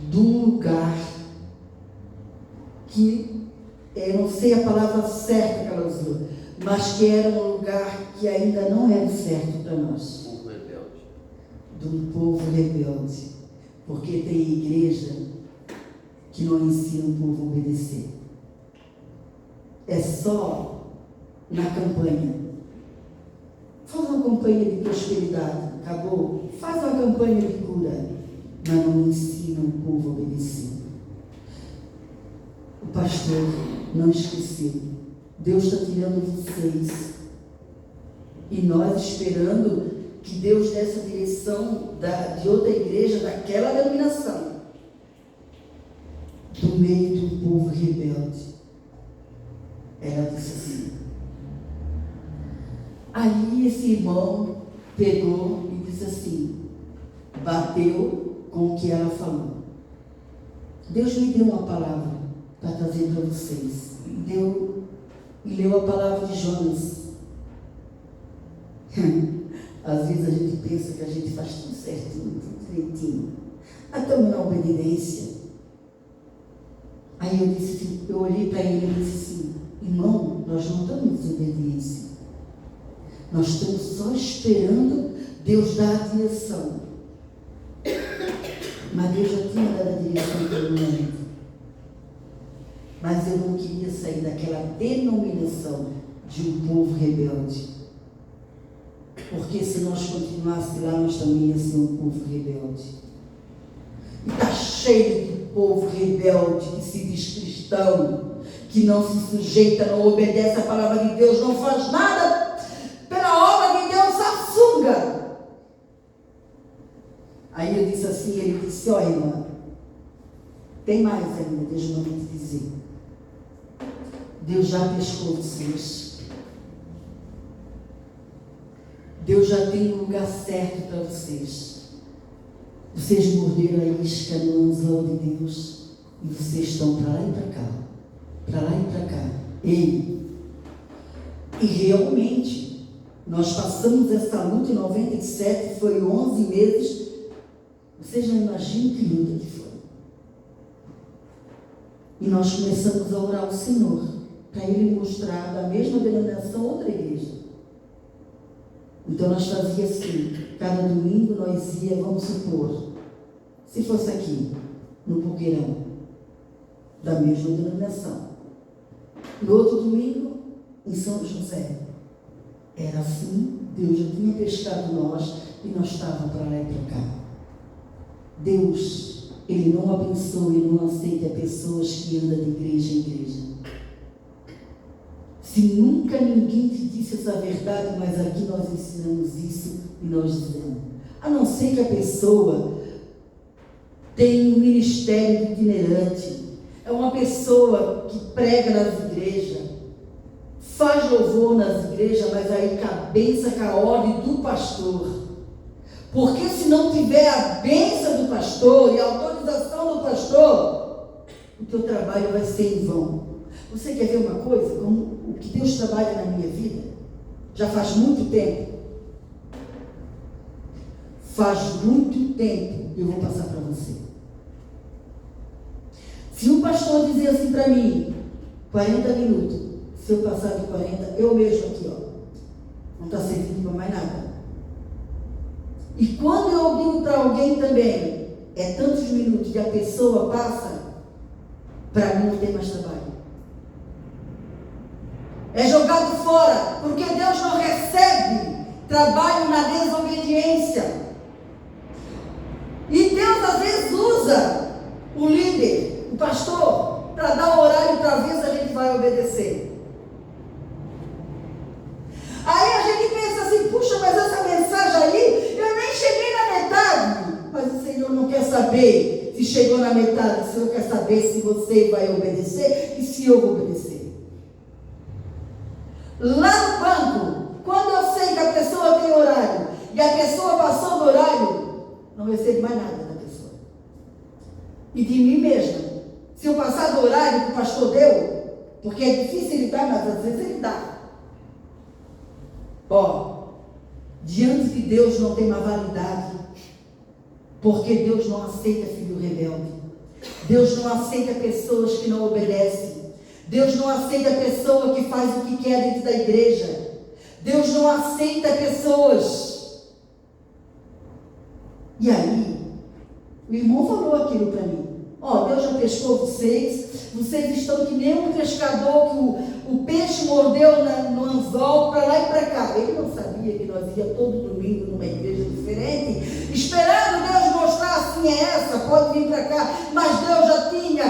de um lugar que, eu não sei a palavra certa que ela usou, mas que era um lugar que ainda não era certo para nós. Povo rebelde. De um povo rebelde. Porque tem igreja que não ensina o povo a obedecer. É só na campanha. Faz uma campanha de prosperidade, acabou. Faz uma campanha de cura, mas não ensina o povo a obedecer. O pastor não esqueceu. Deus está tirando vocês. E nós esperando que Deus desse a direção de outra igreja, daquela denominação, do meio de um povo rebelde. Ela disse assim. Aí esse irmão pegou e disse assim, bateu com o que ela falou. Deus me deu uma palavra para trazer para vocês. E leu a palavra de Jonas. Às vezes a gente pensa que a gente faz tudo certinho, tudo direitinho. Até na obediência. Aí eu olhei para ele e disse assim, irmão, nós não estamos em desobediência. Nós estamos só esperando Deus dar a direção. Mas Deus já tinha dado a direção para o momento. Mas eu não queria sair daquela denominação de um povo rebelde. Porque se nós continuássemos lá, nós também ia ser um povo rebelde. E está cheio de povo rebelde que se diz cristão, que não se sujeita, não obedece a palavra de Deus, não faz nada pela obra de Deus, assunga. Aí eu disse assim, ele disse, ó irmã, tem mais ainda, deixa eu te dizer. Deus já pescou vocês. Deus já tem um lugar certo para vocês. Vocês morderam a isca no anzol de Deus e vocês estão para lá e para cá. Para lá e para cá. E realmente, nós passamos essa luta em 97, foi 11 meses. Vocês não imaginam que luta que foi. E nós começamos a orar ao Senhor, para Ele mostrar da mesma denominação outra igreja. Então nós fazíamos assim, cada domingo nós ia, vamos supor, se fosse aqui, no Boqueirão, da mesma denominação. No outro domingo, em São José. Era assim, Deus já tinha pescado nós e nós estávamos para lá e para cá. Deus, Ele não abençoa e não aceita pessoas que andam de igreja em igreja. Se nunca ninguém te disse essa verdade, mas aqui nós ensinamos isso e nós dizemos. A não ser que a pessoa tenha um ministério itinerante, é uma pessoa que prega nas igrejas, faz louvor nas igrejas, mas aí cabeça com a ordem do pastor. Porque se não tiver a bênção do pastor e a autorização do pastor, o teu trabalho vai ser em vão. Você quer ver uma coisa? Como o que Deus trabalha na minha vida, já faz muito tempo. Faz muito tempo, eu vou passar para você. Se um pastor dizer assim para mim, 40 minutos, se eu passar de 40, eu mesmo aqui, ó, não está servindo para mais nada. E quando eu digo para alguém também, é tantos minutos que a pessoa passa, para mim não tem mais trabalho. É jogado fora, porque Deus não recebe trabalho na desobediência. E Deus às vezes usa o líder, o pastor, para dar o horário para ver se a gente vai obedecer. Aí a gente pensa assim, puxa, mas essa mensagem aí, eu nem cheguei na metade. Mas o Senhor não quer saber se chegou na metade, o Senhor quer saber se você vai obedecer e se eu vou obedecer. Lá no banco, quando eu sei que a pessoa tem horário e a pessoa passou do horário, não recebo mais nada da pessoa. E de mim mesma, se eu passar do horário que o pastor deu, porque é difícil ele dar, mas às vezes ele dá. Ó, diante de Deus não tem uma validade, porque Deus não aceita filho rebelde. Deus não aceita pessoas que não obedecem. Deus não aceita pessoa que faz o que quer dentro da igreja. Deus não aceita pessoas. E aí, o irmão falou aquilo para mim. Ó, Deus já pescou vocês estão que nem um pescador que o peixe mordeu no anzol para lá e para cá. Ele não sabia que nós ia todo domingo numa igreja diferente, esperando Deus mostrar assim é essa, pode vir para cá. Mas Deus já tinha,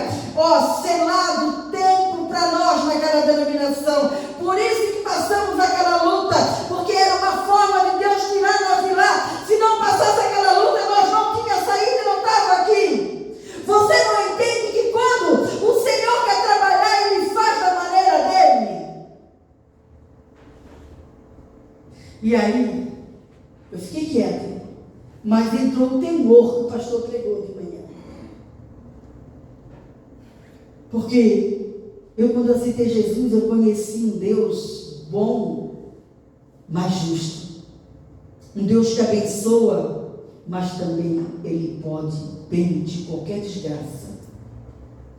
selado o tempo para nós naquela denominação. Por isso que passamos aquela luta, porque era uma forma de Deus tirar nós de lá. Se não passasse aquela luta, nós não tínhamos saído e não estava aqui. Você não entende que quando o Senhor quer trabalhar, Ele faz da maneira dele? E aí, eu fiquei quieta, mas entrou um temor que o pastor pregou de manhã. Porque eu, quando aceitei Jesus, eu conheci um Deus bom, mas justo. Um Deus que abençoa, mas também Ele pode permitir qualquer desgraça.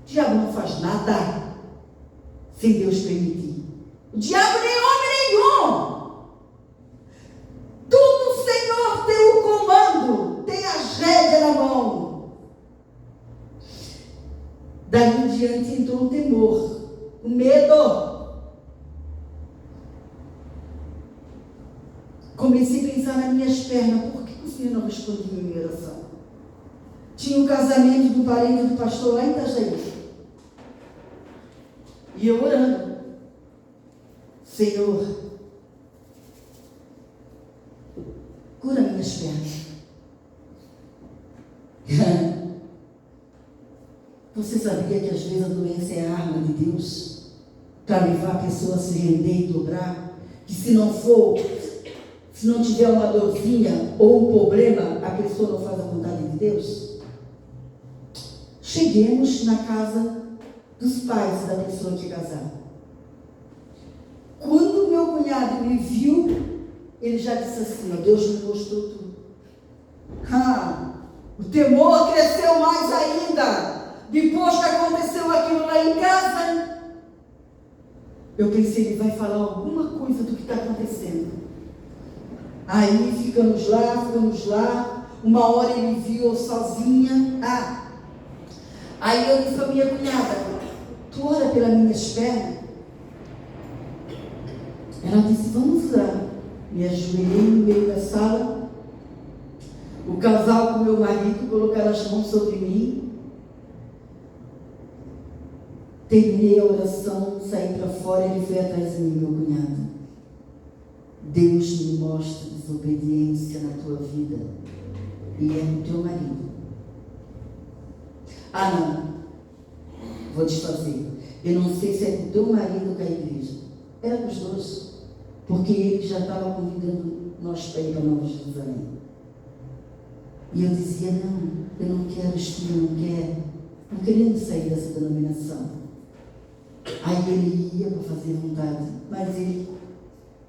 O diabo não faz nada sem Deus permitir. O diabo nem homem nenhum. Tudo o Senhor tem o comando, tem a rédea na mão. Daí em diante entrou um temor, um medo. Comecei a pensar nas minhas pernas, por que o Senhor não respondia a minha oração? Tinha um casamento do parente do pastor lá em Itajaí. E eu orando. Senhor, cura minhas pernas. Você sabia que às vezes a doença é a arma de Deus para levar a pessoa a se render e dobrar? Que se não tiver uma dorzinha ou um problema, a pessoa não faz a vontade de Deus? Cheguemos na casa dos pais da pessoa que casar. Quando meu cunhado me viu, ele já disse assim, Deus me mostrou tudo. O temor cresceu mais ainda. Depois que aconteceu aquilo lá em casa, eu pensei, ele vai falar alguma coisa do que está acontecendo. Aí ficamos lá, uma hora ele viu eu sozinha. Aí eu disse para minha cunhada, tu ora pelas minhas pernas? Ela disse, vamos orar. Me ajoelhei no meio da sala, o casal com meu marido colocaram as mãos sobre mim. Terminei a oração, saí para fora, ele foi atrás de mim, meu cunhado. Deus me mostra desobediência na tua vida e é no teu marido. Não, vou desfazer. Eu não sei se é com o teu marido ou com a igreja. Era com os dois, porque ele já estava convidando nós para ir para Nova Jerusalém. E eu dizia, não, eu não quero, Espírito, não querendo sair dessa denominação. Aí ele ia para fazer vontade, mas ele,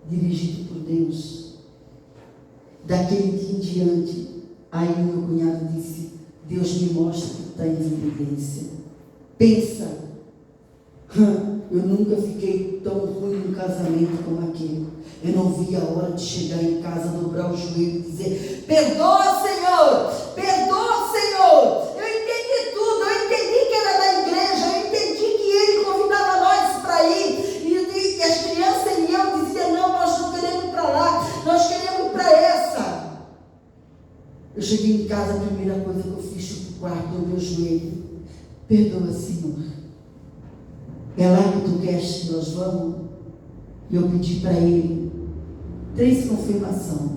dirigido por Deus, daquele dia em diante, aí o meu cunhado disse, Deus me mostra que está em desobediência. Pensa, eu nunca fiquei tão ruim num casamento como aquele. Eu não vi a hora de chegar em casa, dobrar o joelho e dizer: perdoa, Senhor, perdoa, Senhor. Eu entendi tudo, eu entendi que era da igreja, eu entendi que Ele convidava nós para ir, e as crianças e eu diziam: não, nós não queremos ir para lá, nós queremos ir para essa. Eu cheguei em casa, a primeira coisa que eu fiz, fui para o quarto, dobrei o joelho: perdoa, Senhor, é lá que Tu queres que nós vamos? E eu pedi para Ele 3 confirmações.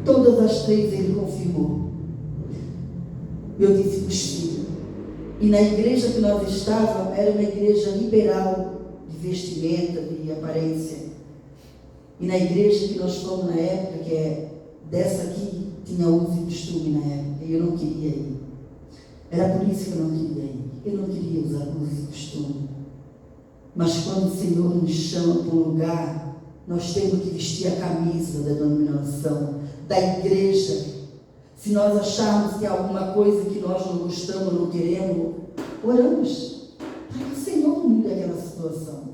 Todas as 3 Ele confirmou. Eu disse para os filhos. E na igreja que nós estávamos, era uma igreja liberal, de vestimenta, de aparência. E na igreja que nós fomos na época, que é dessa aqui, tinha uso e costume na época. E eu não queria ir. Era por isso que eu não queria ir. Eu não queria usar uso e costume. Mas quando o Senhor nos chama para um lugar, nós temos que vestir a camisa da denominação, da igreja. Se nós acharmos que tem alguma coisa que nós não gostamos, não queremos, oramos para que o Senhor mude aquela situação.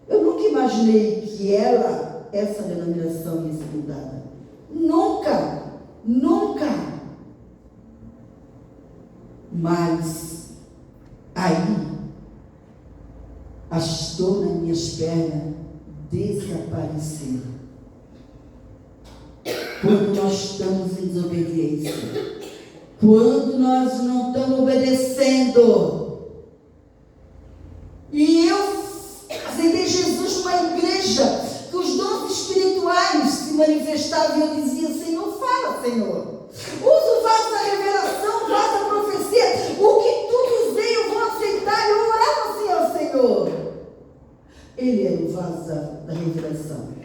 Eu nunca imaginei que essa denominação ia ser mudada. Nunca, nunca. Mas aí as dores nas minhas pernas desapareceram. Quando nós estamos em desobediência, quando nós não estamos obedecendo. E eu aceitei Jesus numa igreja que os dons espirituais se manifestavam, e eu dizia: Senhor, fala, Senhor. Usa o vaso da revelação, o vaso da profecia. O que tu dizer, eu vou aceitar, eu vou orar no Senhor, Senhor. Ele era o vaso da revelação.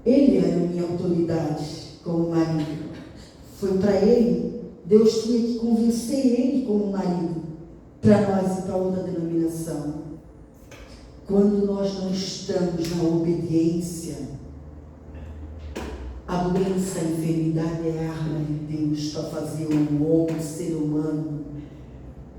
Ele era a minha autoridade como marido. Foi para ele, Deus tinha que convencer ele como marido, para nós ir para outra denominação. Quando nós não estamos na obediência, a doença, a enfermidade é a arma de Deus para fazer o homem, ser humano.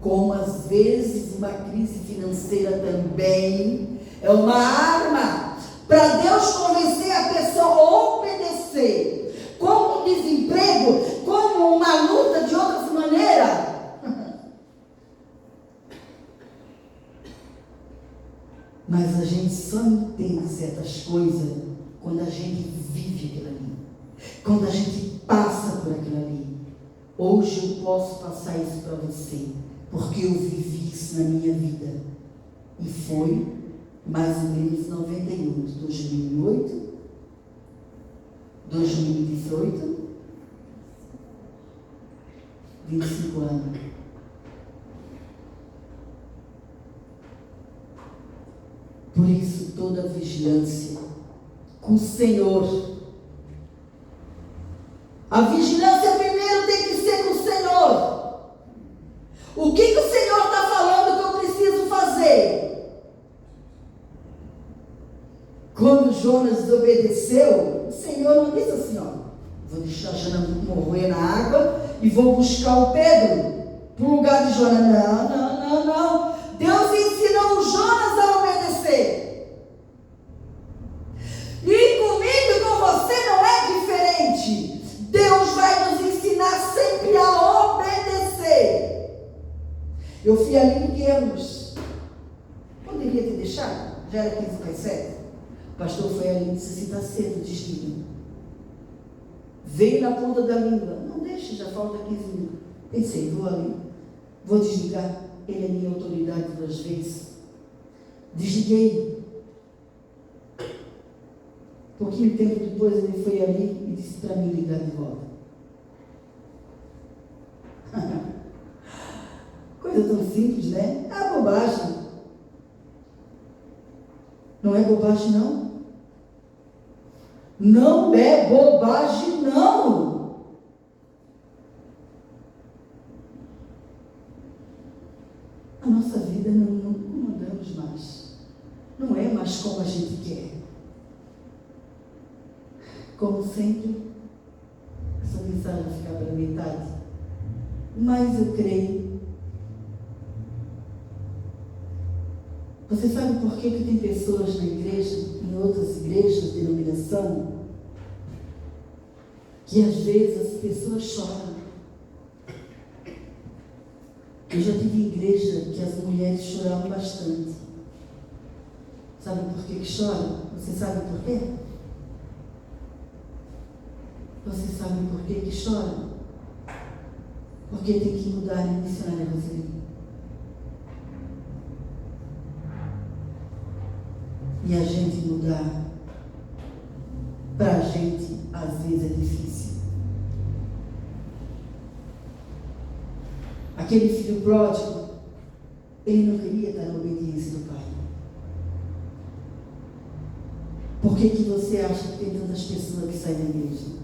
Como às vezes uma crise financeira também é uma arma para Deus convencer a pessoa a obedecer. Como um desemprego, como uma luta de outra maneira. Mas a gente só entende certas coisas quando a gente vive aquilo ali. Quando a gente passa por aquilo ali. Hoje eu posso passar isso para você, porque eu vivi isso na minha vida. E foi mais ou menos 91, 2008, 2018, 25 anos. Por isso, toda vigilância com o Senhor. A vigilância primeiro tem que ser com o Senhor. O que o Senhor está falando que eu preciso fazer? Quando Jonas desobedeceu, o Senhor não disse assim: ó, vou deixar Jonas morrer na água e vou buscar o Pedro para o lugar de Jonas. Não. Deus ensinou o Jonas a obedecer. E comigo e com você não é diferente. Deus vai nos ensinar sempre a obedecer. Eu fui ali em Guermos. Poderia ter deixado? Já era 15 para 7. O pastor foi ali e disse assim: está cedo, desliga. Veio na ponta da língua. Não deixa, já falta 15 minutos. Pensei, vou ali, vou desligar. Ele é minha autoridade 2 vezes. Desliguei. Pouquinho tempo depois ele foi ali e disse para mim ligar de volta. Coisa tão simples, né? É bobagem. Não é bobagem, não. Não é bobagem, não. A nossa vida não andamos mais. Não é mais como a gente quer. Como sempre, essa mensagem vai ficar pela metade. Mas eu creio Você sabe por que tem pessoas na igreja, em outras igrejas de denominação, que às vezes as pessoas choram? Eu já tive igreja que as mulheres choravam bastante. Sabe por que choram? Você sabe por quê? Você sabe por que choram? Porque tem que mudar, né, missionária Roseli? E a gente mudar, para a gente, às vezes é difícil. Aquele filho pródigo, ele não queria estar na obediência do pai. Por que você acha que tem tantas pessoas que saem da igreja?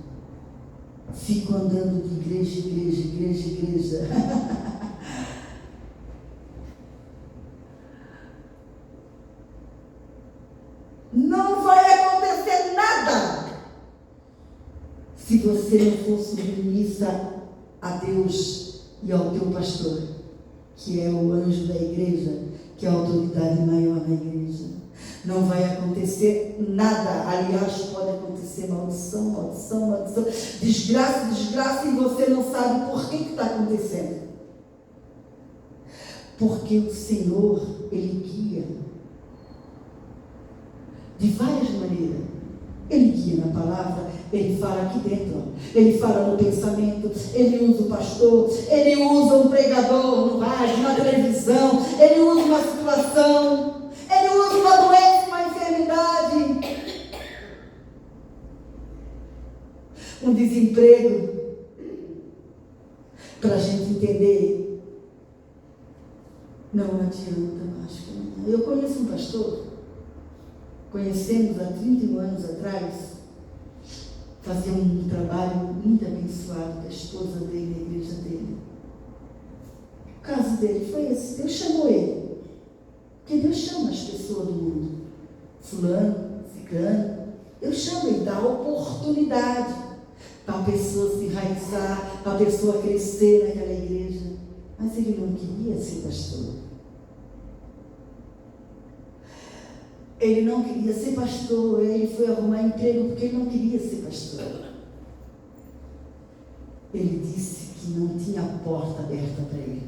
Ficam andando de igreja em igreja, igreja em igreja. Não vai acontecer nada se você não for submissa a Deus e ao teu pastor, que é o anjo da igreja, que é a autoridade maior da igreja. Não vai acontecer nada. Aliás, pode acontecer maldição, maldição, maldição, desgraça, desgraça, e você não sabe por que está acontecendo. Porque o Senhor, Ele guia de várias maneiras. Ele guia na palavra, Ele fala aqui dentro, Ele fala no pensamento, Ele usa o pastor, Ele usa um pregador no rádio, na televisão, Ele usa uma situação, Ele usa uma doença, uma enfermidade, um desemprego, para a gente entender. Não adianta mais. Eu conheço um pastor, conhecemos há 31 anos atrás, fazia um trabalho muito abençoado com a esposa dele, a igreja dele. O caso dele foi esse: Deus chamou ele, porque Deus chama as pessoas do mundo, fulano, ciclano, Deus chama e dá oportunidade para a pessoa se enraizar, para a pessoa crescer naquela igreja. Mas ele não queria ser pastor. Ele não queria ser pastor, ele foi arrumar emprego porque ele não queria ser pastor. Ele disse que não tinha porta aberta para ele.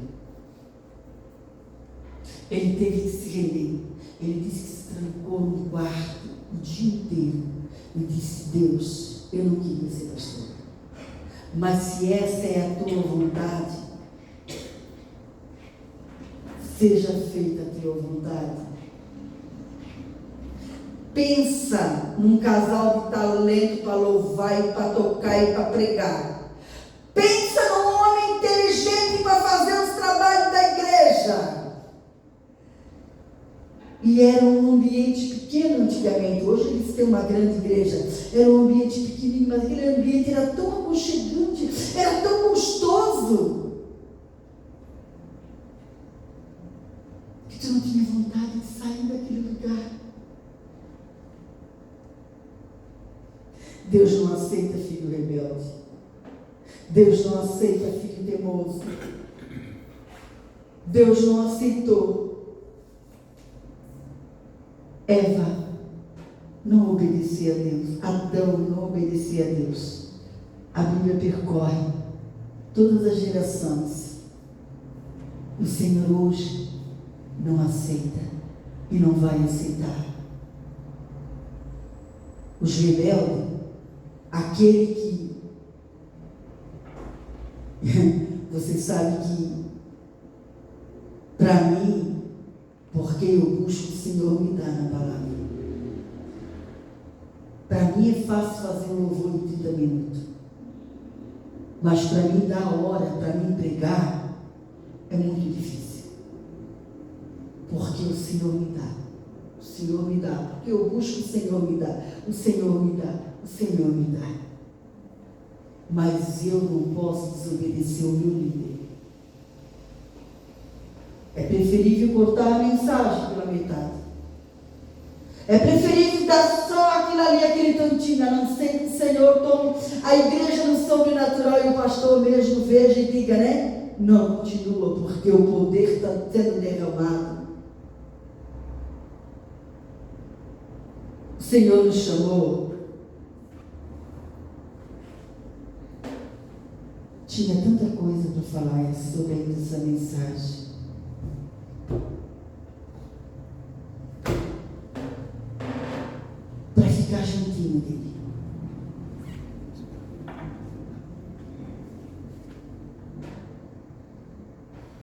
Ele teve que se render. Ele disse que se trancou no quarto o dia inteiro e disse: Deus, eu não queria ser pastor, mas se essa é a tua vontade, seja feita a tua vontade. Pensa num casal de talento para louvar e para tocar e para pregar. Pensa num homem inteligente para fazer os trabalhos da igreja. E era um ambiente pequeno antigamente. Hoje eles têm uma grande igreja. Era um ambiente pequenininho, mas aquele ambiente era tão aconchegante, era tão gostoso, que tu não tinha vontade de sair daquele lugar. Deus não aceita filho rebelde. Deus não aceita filho teimoso. Deus não aceitou Eva não obedecia a Deus. Adão não obedecia a Deus. A Bíblia percorre todas as gerações. O Senhor hoje não aceita e não vai aceitar. Os rebeldes, aquele que você sabe que para mim, porque eu busco, o Senhor me dá na palavra. Para mim é fácil fazer um louvor de 30 minutos, mas para mim dar hora, para mim pregar, é muito difícil, porque o Senhor me dá. O Senhor me dá, porque eu busco, o Senhor me dá, o Senhor me dá, o Senhor me dá. Mas eu não posso desobedecer o meu líder. É preferível cortar a mensagem pela metade. É preferível dar só aquilo ali, aquele tantinho, a não ser que o Senhor tome a igreja no sobrenatural e o pastor mesmo veja e diga, né? Não, continua, porque o poder está sendo derramado. O Senhor nos chamou. Tinha tanta coisa para falar sobre essa mensagem. Para ficar juntinho dele.